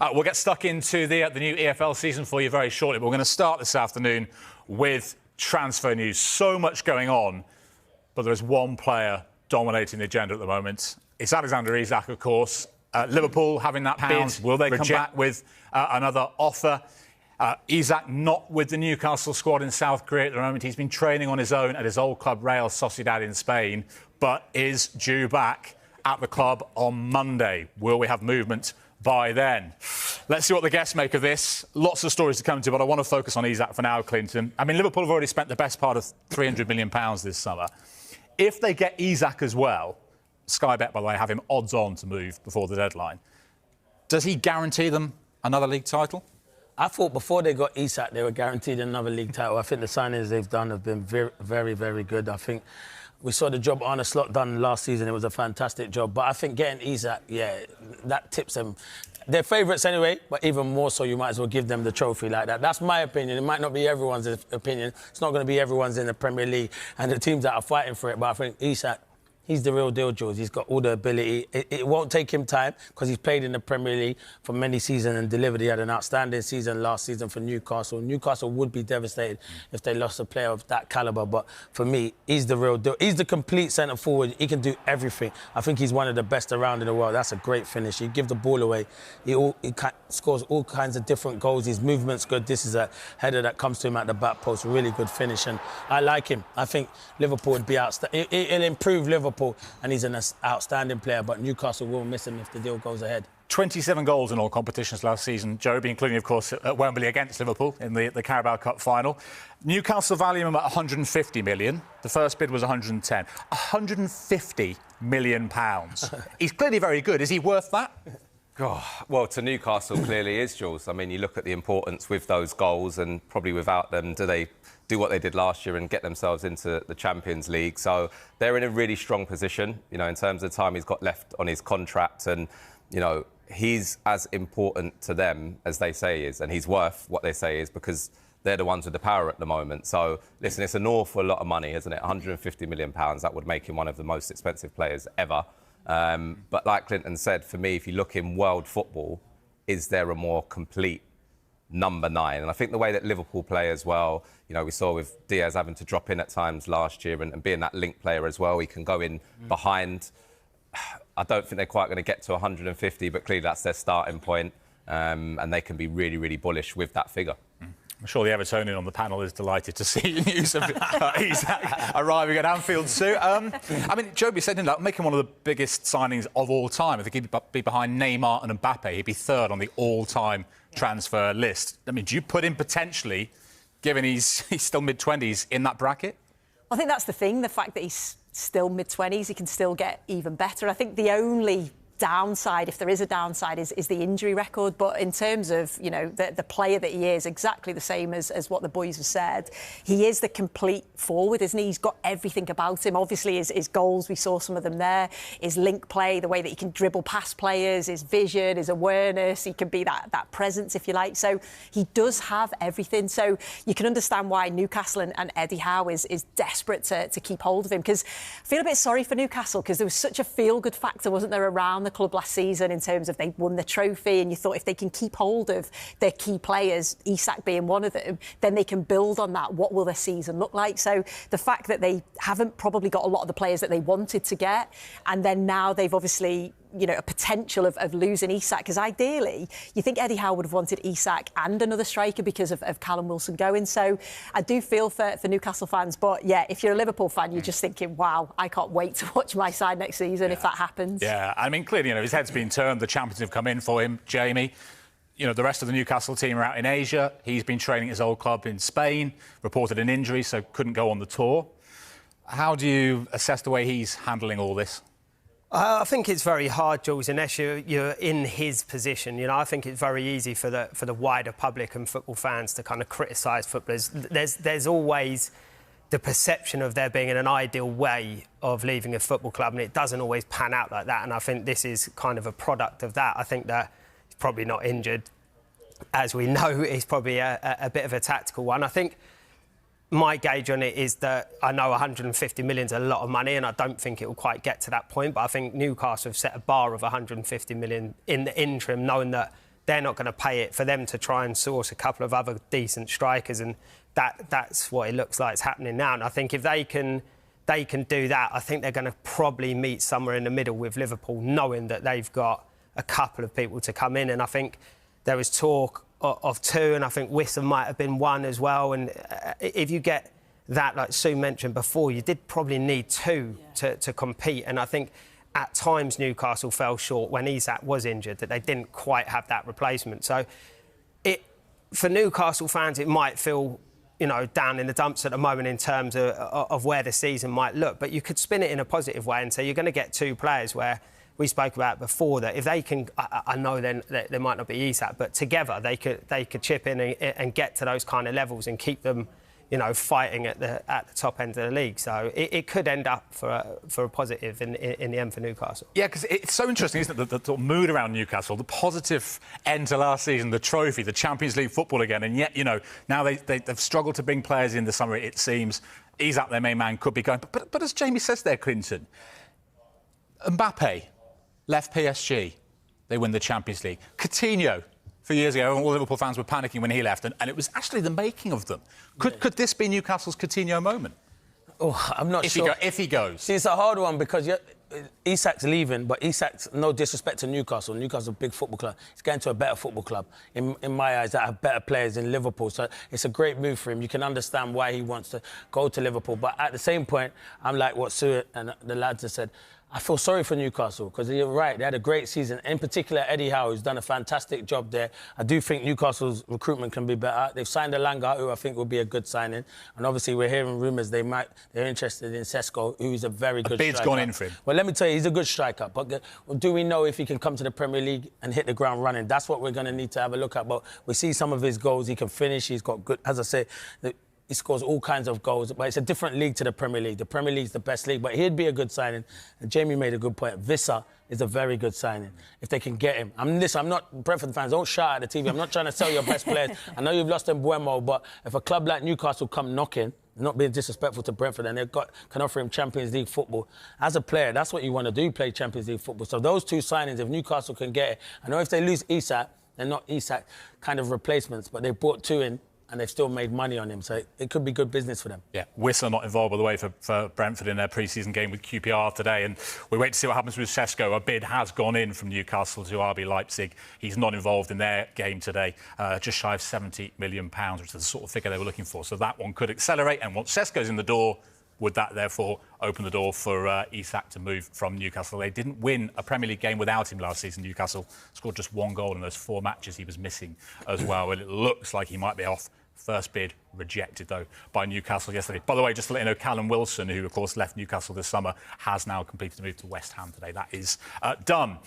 We'll get stuck into the new EFL season for you very shortly, but we're going to start this afternoon with transfer news. So much going on, but there is one player dominating the agenda at the moment. It's Alexander Isak, of course. Liverpool having that bid. Will they come back with another offer? Isak not with the Newcastle squad in South Korea at the moment. He's been training on his own at his old club Real Sociedad in Spain, but is due back at the club on Monday. Will we have movement by then? Let's see what the guests make of this. Lots of stories to come to, but I want to focus on Isak for now, Clinton. I mean, Liverpool have already spent the best part of £300 million this summer. If they get Isak as well, Sky Bet, by the way, have him odds on to move before the deadline. Does he guarantee them another league title? I thought before they got Isak, they were guaranteed another league title. I think the signings they've done have been very, very, very good. I think we saw the job Arne Slot done last season. It was a fantastic job. But I think getting Isak, that tips them. They're favourites anyway, but even more so, you might as well give them the trophy like that. That's my opinion. It might not be everyone's opinion. It's not going to be everyone's in the Premier League and the teams that are fighting for it. But I think Isak, he's the real deal, Jules. He's got all the ability. It won't take him time because he's played in the Premier League for many seasons and delivered. He had an outstanding season last season for Newcastle. Newcastle would be devastated if they lost a player of that calibre. But for me, he's the real deal. He's the complete centre-forward. He can do everything. I think he's one of the best around in the world. That's a great finish. He give the ball away. He scores all kinds of different goals. His movement's good. This is a header that comes to him at the back post. Really good finish. And I like him. I think Liverpool would be outstanding. It'll improve Liverpool. And he's an outstanding player, but Newcastle will miss him if the deal goes ahead. 27 goals in all competitions last season, Joby, including, of course, at Wembley against Liverpool in the Carabao Cup final. Newcastle value him at 150 million. The first bid was 110. 150 million pounds. He's clearly very good. Is he worth that? Oh, well, to Newcastle clearly is, Jules. I mean, you look at the importance with those goals, and probably without them, do they do what they did last year and get themselves into the Champions League? So they're in a really strong position, you know, in terms of the time he's got left on his contract. And, you know, he's as important to them as they say he is, and he's worth what they say he is because they're the ones with the power at the moment. So, listen, it's an awful lot of money, isn't it? £150 million. That would make him one of the most expensive players ever. But like Clinton said, for me, if you look in world football, is there a more complete number 9? And I think the way that Liverpool play as well, you know, we saw with Diaz having to drop in at times last year and being that link player as well, he can go in behind. I don't think they're quite going to get to 150, but clearly that's their starting point, and they can be really, really bullish with that figure. I'm sure the Evertonian on the panel is delighted to see news of Isak arriving at Anfield soon. I mean, Joby said in that, make him one of the biggest signings of all time. I think he'd be behind Neymar and Mbappe. He'd be third on the all-time transfer list. I mean, do you put him potentially, given he's still mid-20s, in that bracket? I think that's the thing, the fact that he's still mid-20s, he can still get even better. I think the only downside, if there is a downside, is the injury record. But in terms of, you know, the player that he is, exactly the same as what the boys have said. He is the complete forward, isn't he? He's got everything about him. Obviously, his goals, we saw some of them there. His link play, the way that he can dribble past players, his vision, his awareness. He can be that presence, if you like. So he does have everything. So you can understand why Newcastle and Eddie Howe is desperate to keep hold of him. Because I feel a bit sorry for Newcastle, because there was such a feel-good factor, wasn't there, around the club last season in terms of they won the trophy, and you thought if they can keep hold of their key players, Isak being one of them, then they can build on that. What will their season look like? So the fact that they haven't probably got a lot of the players that they wanted to get, and then now they've obviously, you know, a potential of losing Isak, because ideally you think Eddie Howe would have wanted Isak and another striker because of Callum Wilson going. So I do feel for Newcastle fans, but yeah, if you're a Liverpool fan, you're just thinking, wow, I can't wait to watch my side next season if that happens. Yeah, I mean, clearly, you know, his head's been turned. The champions have come in for him, Jamie. You know, the rest of the Newcastle team are out in Asia. He's been training at his old club in Spain, reported an injury, so couldn't go on the tour. How do you assess the way he's handling all this? I think it's very hard, Jules, unless you're in his position. You know, I think it's very easy for the wider public and football fans to kind of criticise footballers. There's always the perception of there being an ideal way of leaving a football club, and it doesn't always pan out like that. And I think this is kind of a product of that. I think that he's probably not injured. As we know, it's probably a bit of a tactical one. I think my gauge on it is that I know 150 million is a lot of money, and I don't think it will quite get to that point. But I think Newcastle have set a bar of 150 million in the interim, knowing that they're not going to pay it for them to try and source a couple of other decent strikers, and that's what it looks like is happening now. And I think if they can do that, I think they're going to probably meet somewhere in the middle with Liverpool, knowing that they've got a couple of people to come in. And I think there was talk of two, and I think Wissa might have been one as well. And if you get that, like Sue mentioned before, you did probably need two to compete. And I think at times Newcastle fell short when Isak was injured, that they didn't quite have that replacement. So for Newcastle fans, it might feel, you know, down in the dumps at the moment in terms of where the season might look. But you could spin it in a positive way and say you're going to get two players where we spoke about before, that if they can, I know then there might not be Isak, but together they could chip in and get to those kind of levels and keep them, you know, fighting at the top end of the league. So it could end up for a positive in the end for Newcastle. Yeah, because it's so interesting, isn't it, the sort of mood around Newcastle, the positive end to last season, the trophy, the Champions League football again, and yet, you know, now they've struggled to bring players in the summer, it seems. Isak, their main man, could be going. But as Jamie says there, Clinton, Mbappe left PSG, they win the Champions League. Coutinho, a few years ago, all Liverpool fans were panicking when he left, and it was actually the making of them. Could this be Newcastle's Coutinho moment? Oh, I'm not sure. If he goes. See, it's a hard one because Isak's leaving, but Isak's, no disrespect to Newcastle. Newcastle's a big football club. He's going to a better football club, in my eyes, that have better players in Liverpool. So it's a great move for him. You can understand why he wants to go to Liverpool. But at the same point, I'm like what Sue and the lads have said. I feel sorry for Newcastle because you're right, they had a great season. In particular, Eddie Howe, who's done a fantastic job there. I do think Newcastle's recruitment can be better. They've signed Elanga, who I think will be a good signing. And obviously, we're hearing rumours they're interested in Sesko, who's a very good striker. A bid's gone in for him. Well, let me tell you, he's a good striker. But do we know if he can come to the Premier League and hit the ground running? That's what we're going to need to have a look at. But we see some of his goals. He can finish. He's got good, as I say, he scores all kinds of goals, but it's a different league to the Premier League. The Premier League's the best league, but he'd be a good signing. And Jamie made a good point. Wissa is a very good signing, if they can get him. I'm not, Brentford fans, don't shout at the TV. I'm not trying to sell your best players. I know you've lost Mbuemo, but if a club like Newcastle come knocking, not being disrespectful to Brentford, and can offer him Champions League football, as a player, that's what you want to do, play Champions League football. So those two signings, if Newcastle can get it, I know if they lose Isak, they're not Isak kind of replacements, but they brought two in, and they've still made money on him, so it could be good business for them. Yeah, Wissa not involved, by the way, for Brentford in their pre-season game with QPR today, and we wait to see what happens with Sesko. A bid has gone in from Newcastle to RB Leipzig. He's not involved in their game today, just shy of £70 million, which is the sort of figure they were looking for. So that one could accelerate, and once Sesko's in the door, would that therefore open the door for Isak to move from Newcastle? They didn't win a Premier League game without him last season. Newcastle scored just one goal in those 4 matches he was missing as well. And it looks like he might be off. First bid rejected, though, by Newcastle yesterday. By the way, just to let you know, Callum Wilson, who, of course, left Newcastle this summer, has now completed a move to West Ham today. That is done.